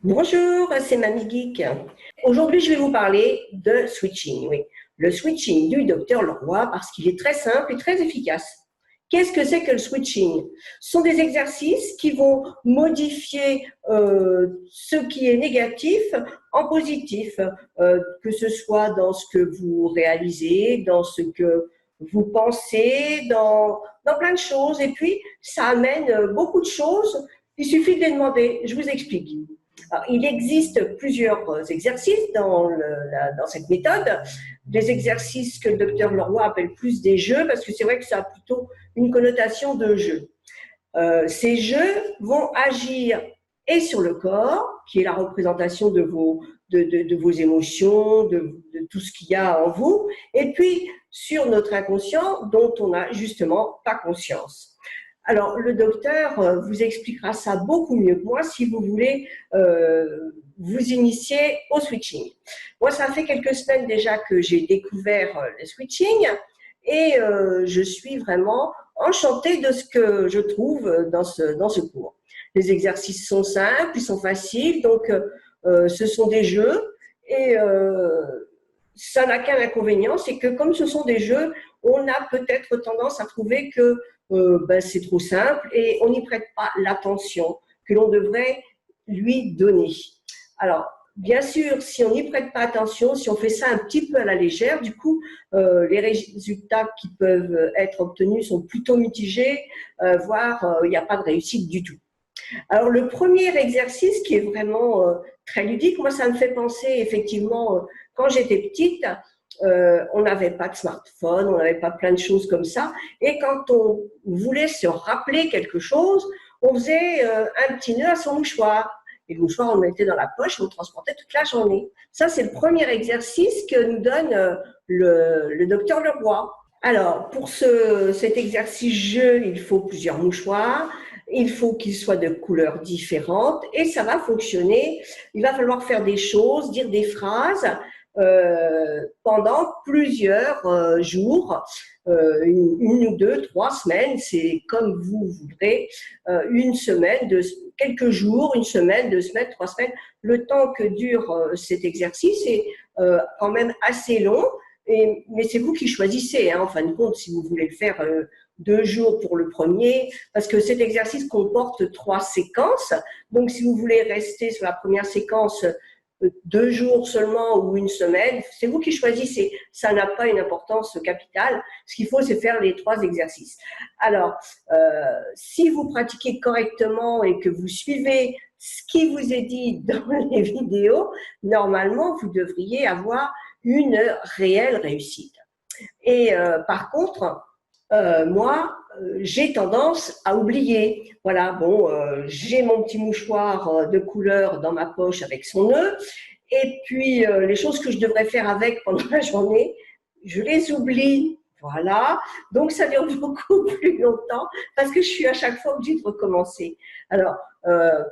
Bonjour, c'est Mamie Geek. Aujourd'hui, je vais vous parler de switching. Oui, le switching du docteur Leroy parce qu'il est très simple et très efficace. Qu'est-ce que c'est que le switching? Ce sont des exercices qui vont modifier ce qui est négatif en positif, que ce soit dans ce que vous réalisez, dans ce que vous pensez, dans plein de choses. Et puis, ça amène beaucoup de choses. Il suffit de les demander. Je vous explique. Alors, il existe plusieurs exercices dans cette méthode, des exercices que le docteur Leroy appelle plus des jeux, parce que c'est vrai que ça a plutôt une connotation de jeu. Ces jeux vont agir et sur le corps, qui est la représentation de vos émotions, de tout ce qu'il y a en vous, et puis sur notre inconscient dont on n'a justement pas conscience. Alors, le docteur vous expliquera ça beaucoup mieux que moi si vous voulez vous initier au switching. Moi, ça fait quelques semaines déjà que j'ai découvert le switching et je suis vraiment enchantée de ce que je trouve dans ce cours. Les exercices sont simples, ils sont faciles, donc ce sont des jeux et ça n'a qu'un inconvénient, c'est que comme ce sont des jeux, on a peut-être tendance à trouver que c'est trop simple et on n'y prête pas l'attention que l'on devrait lui donner. Alors, bien sûr, si on n'y prête pas attention, si on fait ça un petit peu à la légère, du coup, les résultats qui peuvent être obtenus sont plutôt mitigés, voire il n'y a pas de réussite du tout. Alors, le premier exercice qui est vraiment très ludique, moi, ça me fait penser effectivement, quand j'étais petite, on n'avait pas de smartphone, on n'avait pas plein de choses comme ça. Et quand on voulait se rappeler quelque chose, on faisait un petit nœud à son mouchoir. Et le mouchoir, on le mettait dans la poche et on le transportait toute la journée. Ça, c'est le premier exercice que nous donne le docteur Leroy. Alors, pour cet exercice jeu, il faut plusieurs mouchoirs. Il faut qu'ils soient de couleurs différentes et ça va fonctionner. Il va falloir faire des choses, dire des phrases pendant plusieurs jours, une ou deux, 3 semaines, c'est comme vous voudrez, une semaine, quelques jours, une semaine, 2 semaines, 3 semaines. Le temps que dure cet exercice est quand même assez long. Mais c'est vous qui choisissez, hein, en fin de compte, si vous voulez le faire 2 jours pour le premier, parce que cet exercice comporte 3 séquences. Donc, si vous voulez rester sur la première séquence 2 jours seulement ou une semaine, c'est vous qui choisissez. Ça n'a pas une importance capitale. Ce qu'il faut, c'est faire les 3 exercices. Alors, si vous pratiquez correctement et que vous suivez ce qui vous est dit dans les vidéos, normalement, vous devriez avoir une réelle réussite. Et par contre, moi, j'ai tendance à oublier. Voilà, bon, j'ai mon petit mouchoir de couleur dans ma poche avec son nœud, et puis les choses que je devrais faire avec pendant la journée, je les oublie. Voilà, donc ça dure beaucoup plus longtemps parce que je suis à chaque fois obligée de recommencer. Alors,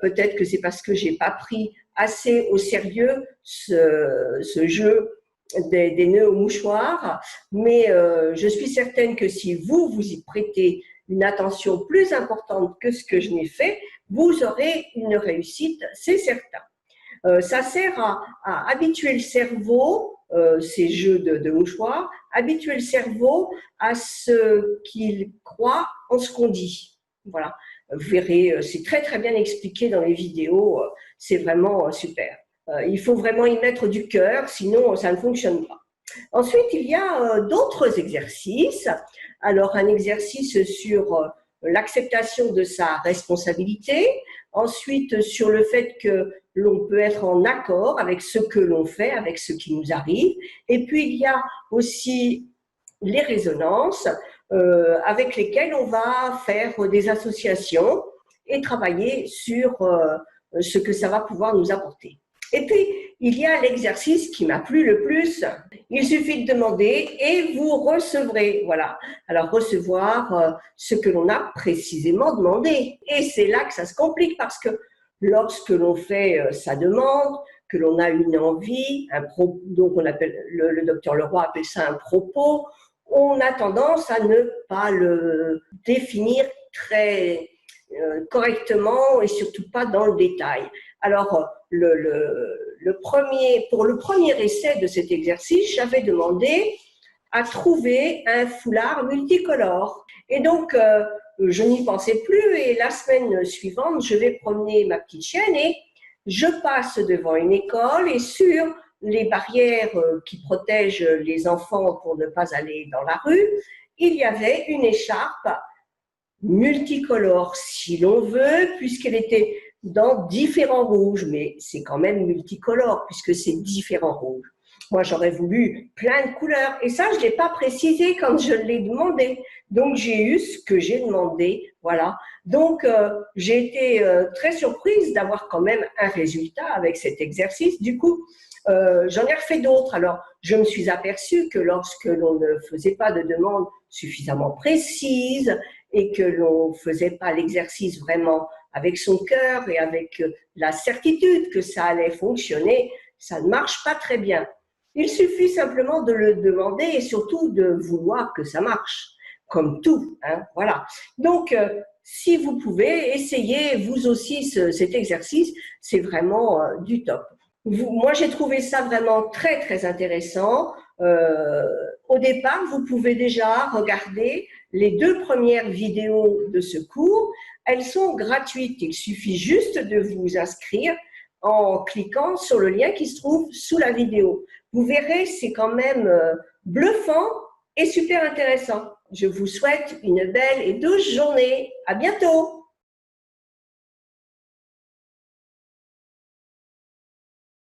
peut-être que c'est parce que j'ai pas pris assez au sérieux ce jeu des nœuds au mouchoir, mais je suis certaine que si vous, vous y prêtez une attention plus importante que ce que je n'ai fait, vous aurez une réussite, c'est certain. Ça sert à habituer le cerveau, ces jeux de mouchoirs, habituer le cerveau à ce qu'il croit en ce qu'on dit. Voilà, vous verrez, c'est très très bien expliqué dans les vidéos, c'est vraiment super. Il faut vraiment y mettre du cœur, sinon ça ne fonctionne pas. Ensuite, il y a d'autres exercices. Alors, un exercice sur l'acceptation de sa responsabilité. Ensuite, sur le fait que l'on peut être en accord avec ce que l'on fait, avec ce qui nous arrive. Et puis, il y a aussi les résonances avec lesquelles on va faire des associations et travailler sur ce que ça va pouvoir nous apporter. Et puis, il y a l'exercice qui m'a plu le plus. Il suffit de demander et vous recevrez. Voilà. Alors, recevoir ce que l'on a précisément demandé. Et c'est là que ça se complique parce que lorsque l'on fait sa demande, que l'on a une envie, donc on appelle, le docteur Leroy appelle ça un propos, on a tendance à ne pas le définir très correctement et surtout pas dans le détail. Alors, pour le premier essai de cet exercice, j'avais demandé à trouver un foulard multicolore. Et donc, je n'y pensais plus et la semaine suivante, je vais promener ma petite chienne et je passe devant une école et sur les barrières qui protègent les enfants pour ne pas aller dans la rue, il y avait une écharpe multicolore, si l'on veut, puisqu'elle était dans différents rouges, mais c'est quand même multicolore puisque c'est différents rouges. Moi, j'aurais voulu plein de couleurs et ça, je ne l'ai pas précisé quand je l'ai demandé. Donc, j'ai eu ce que j'ai demandé, voilà. Donc, j'ai été très surprise d'avoir quand même un résultat avec cet exercice. Du coup, j'en ai refait d'autres. Alors, je me suis aperçue que lorsque l'on ne faisait pas de demande suffisamment précise et que l'on ne faisait pas l'exercice vraiment avec son cœur et avec la certitude que ça allait fonctionner, ça ne marche pas très bien. Il suffit simplement de le demander et surtout de vouloir que ça marche, comme tout, hein, voilà. Donc, si vous pouvez, essayez vous aussi cet exercice, c'est vraiment du top. Moi, j'ai trouvé ça vraiment très, très intéressant. Au départ, vous pouvez déjà regarder les 2 premières vidéos de ce cours. Elles sont gratuites. Il suffit juste de vous inscrire en cliquant sur le lien qui se trouve sous la vidéo. Vous verrez, c'est quand même bluffant et super intéressant. Je vous souhaite une belle et douce journée. À bientôt!